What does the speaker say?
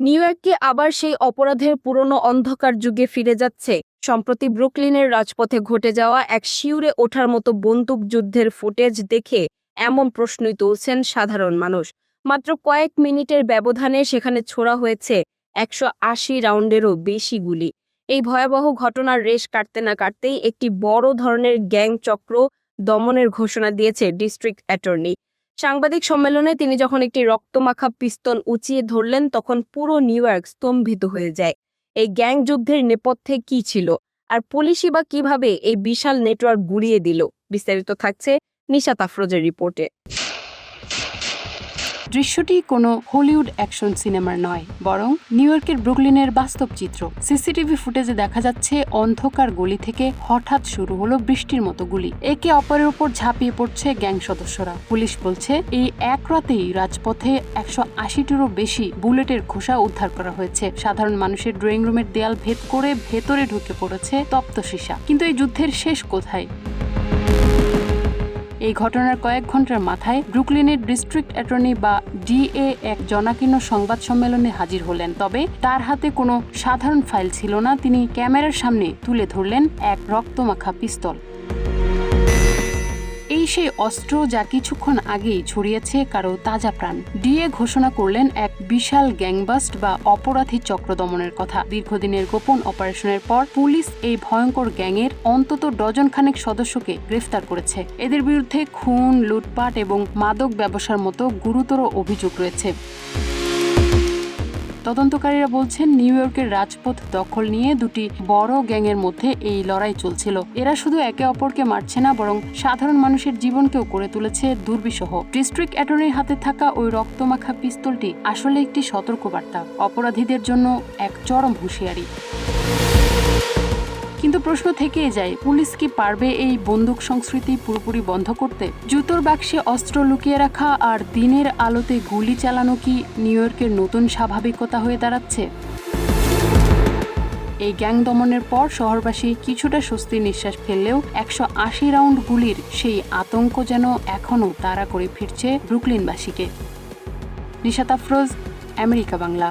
New ইয়র্কে আবার সেই অপরাধের পুরনো অন্ধকার যুগে ফিরে যাচ্ছে। সম্প্রতি ব্রুকলিনের রাজপথে ঘটে যাওয়া এক শিউরে ওঠার মতো বন্দুকযুদ্ধের ফুটেজ দেখে এমন প্রশ্নই তুলছেন সাধারণ মানুষ। মাত্র কয়েক মিনিটের ব্যবধানে সেখানে ছোড়া হয়েছে 180 রাউন্ডেরও বেশি গুলি। এই ভয়াবহ ঘটনার রেশ কাটতে না কাটতেই একটি বড় ধরনের গ্যাং চক্র দমনের ঘোষণা দিয়েছে ডিস্ট্রিক্ট অ্যাটর্নি। সাংবাদিক সম্মেলনে তিনি যখন একটি রক্তমাখা পিস্তল উঁচিয়ে ধরলেন তখন পুরো নিউ ইয়র্ক স্তম্ভিত হয়ে যায়। এই গ্যাং যুদ্ধের নেপথ্যে কি ছিল, আর পুলিশই বা কিভাবে এই বিশাল নেটওয়ার্ক গুড়িয়ে দিল? বিস্তারিত থাকছে নিশাত আফরোজের রিপোর্টে। দৃশ্যটি কোনো হলিউড অ্যাকশন সিনেমার নয়, বরং নিউ ইয়র্কের ব্রুকলিনের বাস্তব চিত্র। সিসিটিভি ফুটেজে দেখা যাচ্ছে অন্ধকার গলি থেকে হঠাৎ শুরু হলো বৃষ্টির মতো গুলি। একে অপরের উপর ঝাঁপিয়ে পড়ছে গ্যাং সদস্যরা। পুলিশ বলছে এই এক রাতেই রাজপথে 180টিরও বেশি বুলেটের খোসা উদ্ধার করা হয়েছে। সাধারণ মানুষের ড্রয়িং রুমের দেয়াল ভেদ করে ভেতরে ঢুকে পড়েছে তপ্ত সীসা। কিন্তু এই যুদ্ধের শেষ কোথায়? এই ঘটনার কয়েক ঘন্টার মাথায় ব্রুকলিনের ডিস্ট্রিক্ট অ্যাটর্নি বা ডিএ এক জনাকীর্ণ সংবাদ সম্মেলনে হাজির হলেন। তবে তার হাতে কোনো সাধারণ ফাইল ছিল না। তিনি ক্যামেরার সামনে তুলে ধরলেন এক রক্তমাখা পিস্তল। এই সেই অস্ত্র যা কিছুক্ষণ আগেই ছড়িয়েছে কারো তাজা প্রাণ। ডিএ ঘোষণা করলেন এক বিশাল গ্যাংবাস্ট বা অপরাধী চক্র দমনের কথা। দীর্ঘদিনের গোপন অপারেশনের পর পুলিশ এই ভয়ঙ্কর গ্যাংয়ের অন্তত ডজন খানেক সদস্যকে গ্রেফতার করেছে। এদের বিরুদ্ধে খুন, লুটপাট এবং মাদক ব্যবসার মতো গুরুতর অভিযোগ রয়েছে। তদন্তকারীরা বলছেন নিউ ইয়র্কের রাজপথ দখল নিয়ে দুটি বড় গ্যাংয়ের মধ্যে এই লড়াই চলছিল। এরা শুধু একে অপরকে মারছে না, বরং সাধারণ মানুষের জীবনকেও করে তুলেছে দুর্বিষহ। ডিস্ট্রিক্ট অ্যাটর্নির হাতে থাকা ওই রক্তমাখা পিস্তলটি আসলে একটি সতর্কবার্তা, অপরাধীদের জন্য এক চরম হুঁশিয়ারি। কিন্তু প্রশ্ন থেকেই যায়, পুলিশ কি পারবে এই বন্দুক সংস্কৃতি পুরোপুরি বন্ধ করতে? জুতোর বাক্সে অস্ত্র লুকিয়ে রাখা আর দিনের আলোতে গুলি চালানো কি নিউ ইয়র্কের নতুন স্বাভাবিকতা হয়ে দাঁড়াচ্ছে? এই গ্যাং দমনের পর শহরবাসী কিছুটা স্বস্তির নিঃশ্বাস ফেললেও 180 রাউন্ড গুলির সেই আতঙ্ক যেন এখনও তাড়া করে ফিরছে ব্রুকলিনবাসীকে। নিশাত আফরোজ, আমেরিকা বাংলা।